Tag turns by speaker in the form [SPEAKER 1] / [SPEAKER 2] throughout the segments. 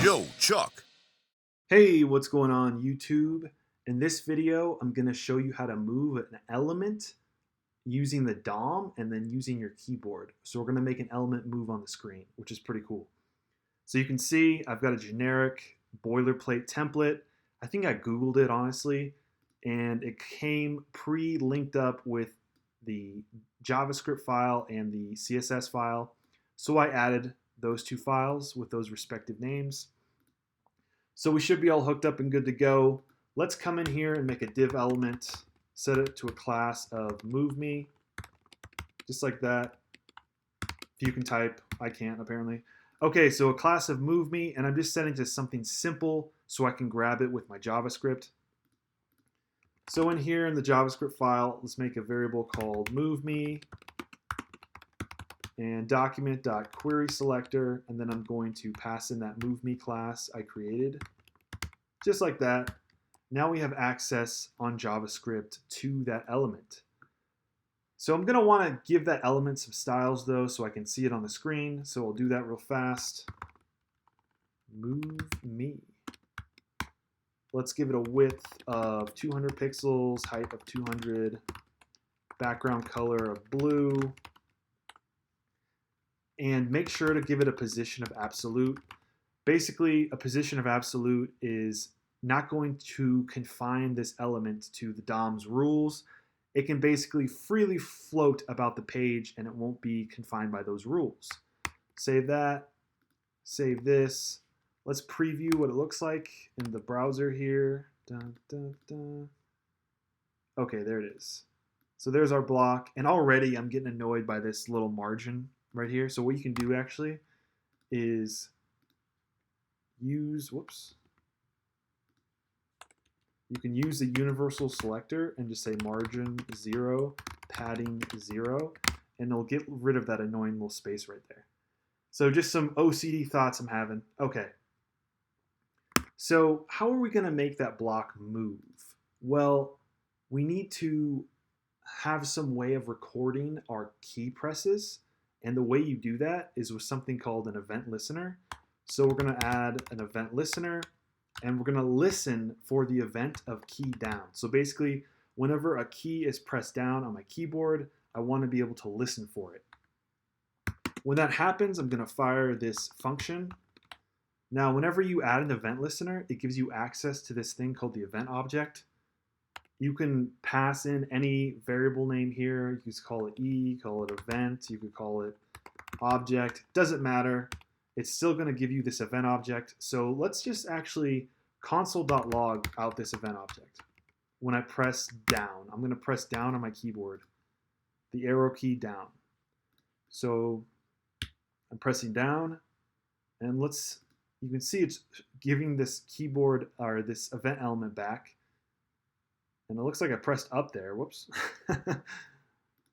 [SPEAKER 1] Yo, Chuck.
[SPEAKER 2] Hey, what's going on YouTube? In this video, I'm going to show you how to move an element using the DOM and then using your keyboard. So we're going to make an element move on the screen, which is pretty cool. So you can see I've got a generic boilerplate template. I think I Googled it honestly, and it came pre-linked up with the JavaScript file and the CSS file. So I added those two files with those respective names. So we should be all hooked up and good to go. Let's come in here and make a div element, set it to a class of move_me, just like that. If you can type, I can't apparently. Okay, so a class of move_me, and I'm just setting to something simple so I can grab it with my JavaScript. So in here in the JavaScript file, let's make a variable called move_me and document.querySelector, and then I'm going to pass in that move_me class I created. Just like that. Now we have access on JavaScript to that element. So I'm going to want to give that element some styles though so I can see it on the screen. So I'll do that real fast. move_me. Let's give it a width of 200 pixels, height of 200, background color of blue, and make sure to give it a position of absolute. Basically, a position of absolute is not going to confine this element to the DOM's rules. It can basically freely float about the page and it won't be confined by those rules. Save that, save this. Let's preview what it looks like in the browser here. Dun, dun, dun. Okay, there it is. So there's our block, and already I'm getting annoyed by this little margin right here. So what you can do actually is use, you can use the universal selector and just say margin 0, padding 0, and it'll get rid of that annoying little space right there. So just some OCD thoughts I'm having. Okay. So how are we going to make that block move? Well, we need to have some way of recording our key presses. And the way you do that is with something called an event listener. So we're going to add an event listener, and we're going to listen for the event of key down. So basically, whenever a key is pressed down on my keyboard, I want to be able to listen for it. When that happens, I'm going to fire this function. Now, whenever you add an event listener, it gives you access to this thing called the event object. You can pass in any variable name here. You can call it E, call it event, you could call it object. Doesn't matter. It's still going to give you this event object. So let's just actually console.log out this event object. When I press down, I'm going to press down on my keyboard, the arrow key down. So I'm pressing down, and you can see it's giving this keyboard or this event element back. And it looks like I pressed up there. Whoops.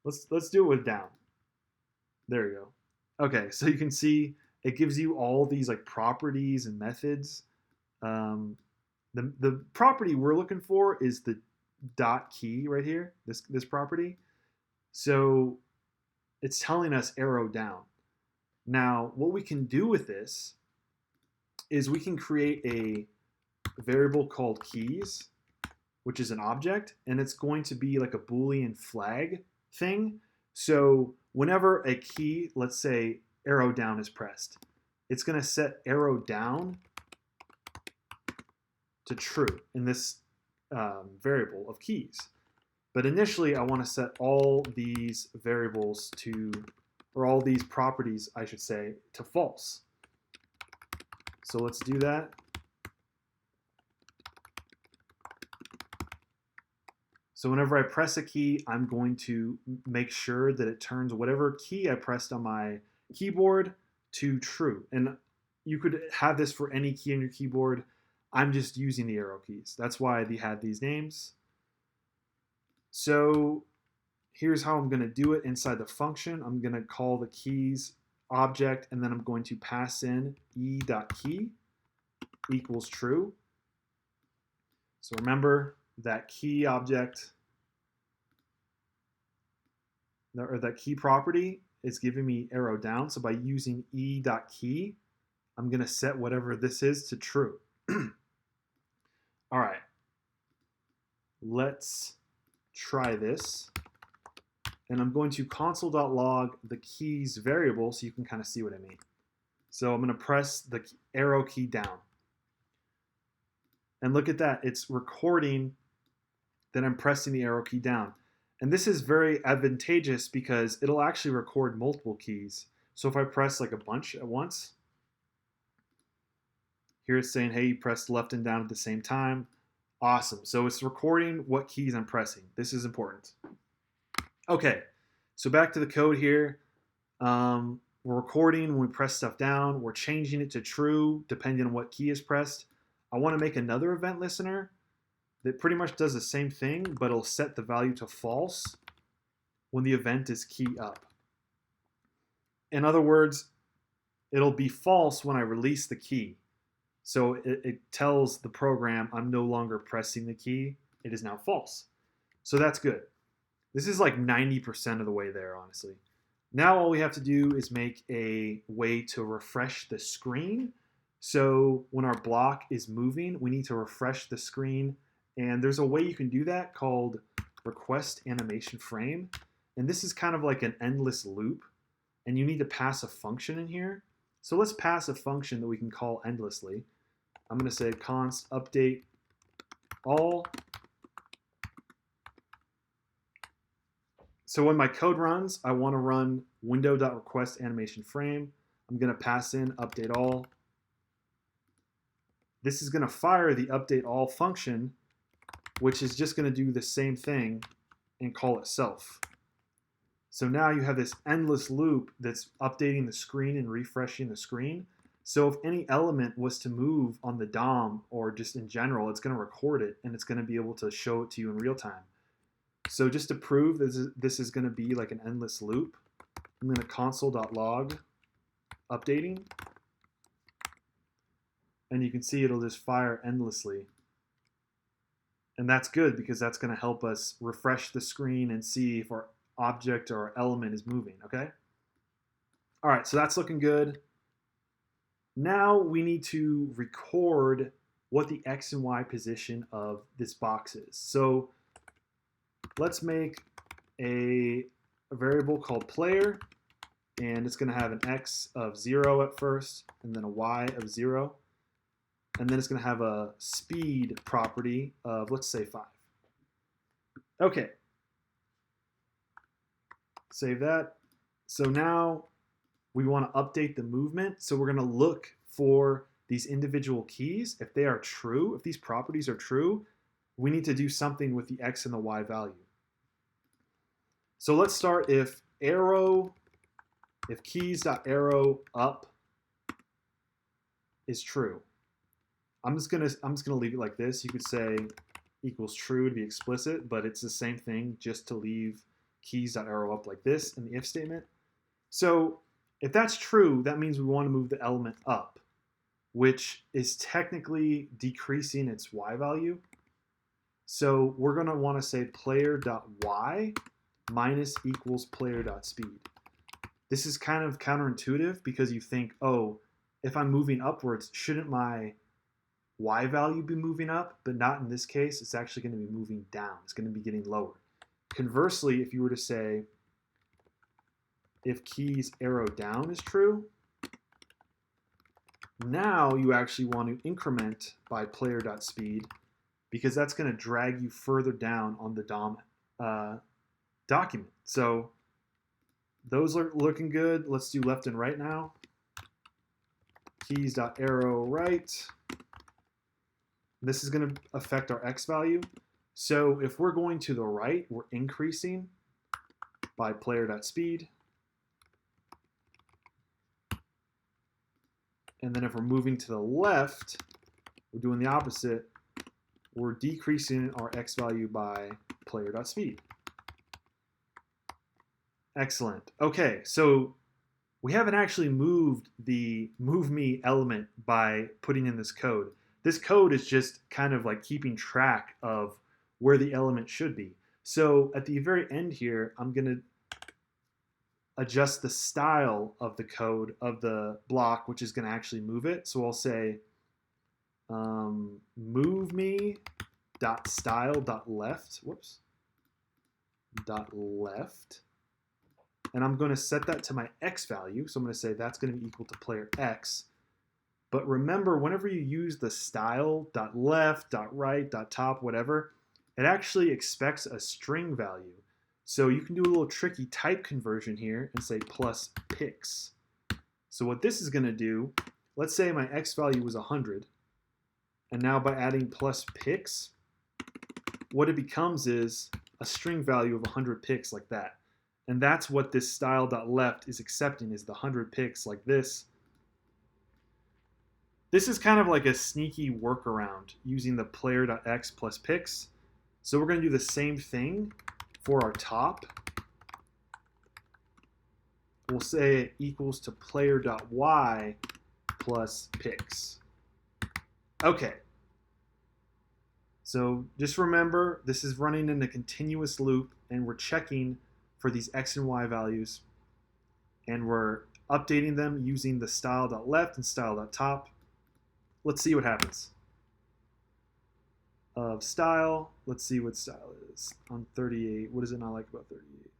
[SPEAKER 2] Let's do it with down. There we go. Okay, so you can see it gives you all these like properties and methods. The property we're looking for is the dot key right here, this property. So it's telling us arrow down. Now, what we can do with this is we can create a variable called keys, which is an object, and it's going to be like a Boolean flag thing. So whenever a key, let's say arrow down is pressed, it's going to set arrow down to true in this variable of keys. But initially, I want to set all these variables to, or all these properties, I should say, to false. So let's do that. So whenever I press a key, I'm going to make sure that it turns whatever key I pressed on my keyboard to true. And you could have this for any key on your keyboard. I'm just using the arrow keys. That's why they had these names. So here's how I'm going to do it inside the function. I'm going to call the keys object, and then I'm going to pass in e.key equals true. So remember, that key object, or that key property, is giving me arrow down. So by using e.key, I'm going to set whatever this is to true. All right. Let's try this. And I'm going to console.log the keys variable so you can kind of see what I mean. So I'm going to press the arrow key down. And look at that. It's recording that I'm pressing the arrow key down. And this is very advantageous because it'll actually record multiple keys. So if I press like a bunch at once, here it's saying, hey, you pressed left and down at the same time. Awesome. So it's recording what keys I'm pressing. This is important. Okay, so back to the code here. We're recording when we press stuff down. We're changing it to true depending on what key is pressed. I want to make another event listener that pretty much does the same thing, but it'll set the value to false when the event is key up. In other words, it'll be false when I release the key. So it tells the program I'm no longer pressing the key. It is now false. So that's good. This is like 90% of the way there, honestly. Now all we have to do is make a way to refresh the screen. So when our block is moving, we need to refresh the screen. And there's a way you can do that called request animation frame. And this is kind of like an endless loop. And you need to pass a function in here. So let's pass a function that we can call endlessly. I'm going to say const update all. So when my code runs, I want to run window.request animation frame. I'm going to pass in update all. This is going to fire the update all function, which is just going to do the same thing and call itself. So now you have this endless loop that's updating the screen and refreshing the screen. So if any element was to move on the DOM or just in general, it's going to record it and it's going to be able to show it to you in real time. So just to prove this is going to be like an endless loop, I'm going to console.log updating. And you can see it'll just fire endlessly. And that's good because that's going to help us refresh the screen and see if our object or our element is moving, okay? All right, so that's looking good. Now we need to record what the X and Y position of this box is. So let's make a variable called player, and it's going to have an X of 0 at first, and then a Y of 0. And then it's going to have a speed property of, let's say, 5. Okay. Save that. So now we want to update the movement. So we're going to look for these individual keys. If they are true, if these properties are true, we need to do something with the X and the Y value. So let's start if keys.arrow up is true. I'm just gonna leave it like this. You could say equals true to be explicit, but it's the same thing just to leave keys.arrow up like this in the if statement. So if that's true, that means we want to move the element up, which is technically decreasing its y value. So we're going to want to say player.y minus equals player.speed. This is kind of counterintuitive because you think, oh, if I'm moving upwards, shouldn't my y value be moving up? But not in this case. It's actually going to be moving down. It's going to be getting lower. Conversely, if you were to say if keys arrow down is true, now you actually want to increment by player.speed because that's going to drag you further down on the DOM document. So those are looking good. Let's do left and right now. Keys.arrow right. This is going to affect our x value. So if we're going to the right, we're increasing by player.speed. And then if we're moving to the left, we're doing the opposite. We're decreasing our x value by player.speed. Excellent. Okay, so we haven't actually moved the move me element by putting in this code. This code is just kind of like keeping track of where the element should be. So at the very end here, I'm going to adjust the style of the code of the block, which is going to actually move it. So I'll say move me dot style dot left. Whoops. Dot left. And I'm going to set that to my x value. So I'm going to say that's going to be equal to player x. But remember, whenever you use the style dot left, dot right, dot top, whatever, it actually expects a string value. So you can do a little tricky type conversion here and say plus pix. So what this is going to do, let's say my x value was 100. And now by adding plus pix, what it becomes is a string value of 100 pix like that. And that's what this style.left is accepting, is the 100 pix like this. This is kind of like a sneaky workaround using the player.x plus pix. So we're going to do the same thing for our top. We'll say it equals to player.y plus pix. Okay. So just remember, this is running in a continuous loop, and we're checking for these x and y values, and we're updating them using the style.left and style.top. Let's see what happens. Of style, let's see what style is on 38. What does it not like about 38?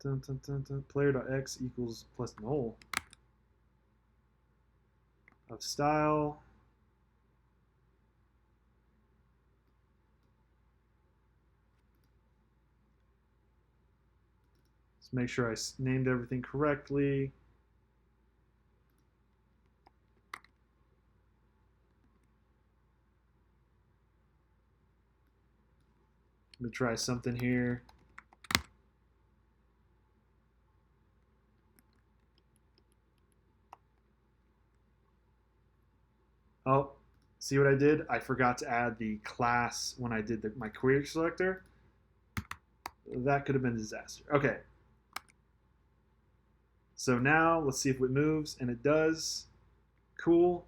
[SPEAKER 2] Dun, dun, dun, dun. Player.x equals plus null. Of style. Let's make sure I named everything correctly. Let me try something here. Oh, see what I did? I forgot to add the class when I did my query selector. That could have been a disaster. Okay. So now let's see if it moves, and it does. Cool.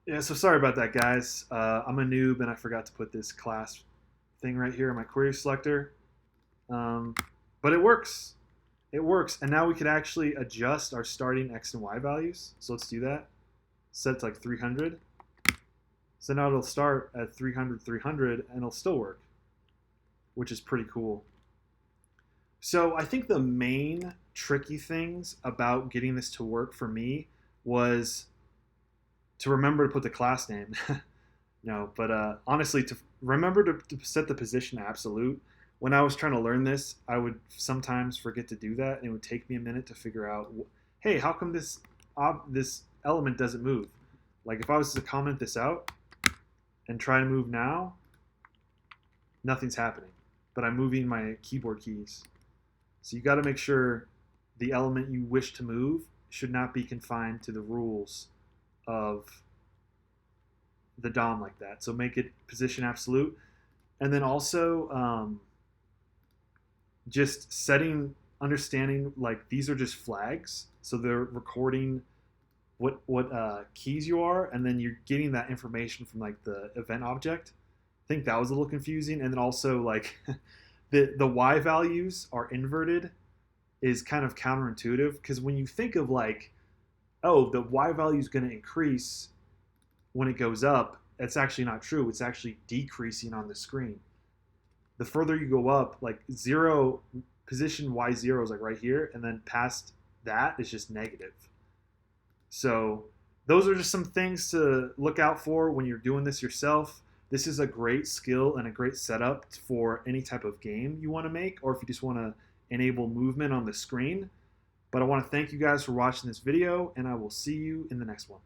[SPEAKER 2] Yeah, so sorry about that, guys. I'm a noob, and I forgot to put this class thing right here in my query selector. But it works. It works. And now we could actually adjust our starting x and y values. So let's do that. Set it to like 300. So now it'll start at 300, 300, and it'll still work, which is pretty cool. So I think the main tricky things about getting this to work for me was to remember to put the class name. No, but honestly, to remember to set the position absolute. When I was trying to learn this, I would sometimes forget to do that, and it would take me a minute to figure out, hey, how come this element doesn't move? Like if I was to comment this out and try to move now, nothing's happening, but I'm moving my keyboard keys. So you got to make sure the element you wish to move should not be confined to the rules of the DOM like that. So make it position absolute. And then also just understanding like these are just flags. So they're recording what keys you are, and then you're getting that information from like the event object. I think that was a little confusing. And then also like the y values are inverted is kind of counterintuitive, because when you think of like, oh, the y value is going to increase when it goes up, it's actually not true. It's actually decreasing on the screen. The further you go up, like zero, position y0 is like right here, and then past that is just negative. So those are just some things to look out for when you're doing this yourself. This is a great skill and a great setup for any type of game you want to make, or if you just want to enable movement on the screen. But I want to thank you guys for watching this video, and I will see you in the next one.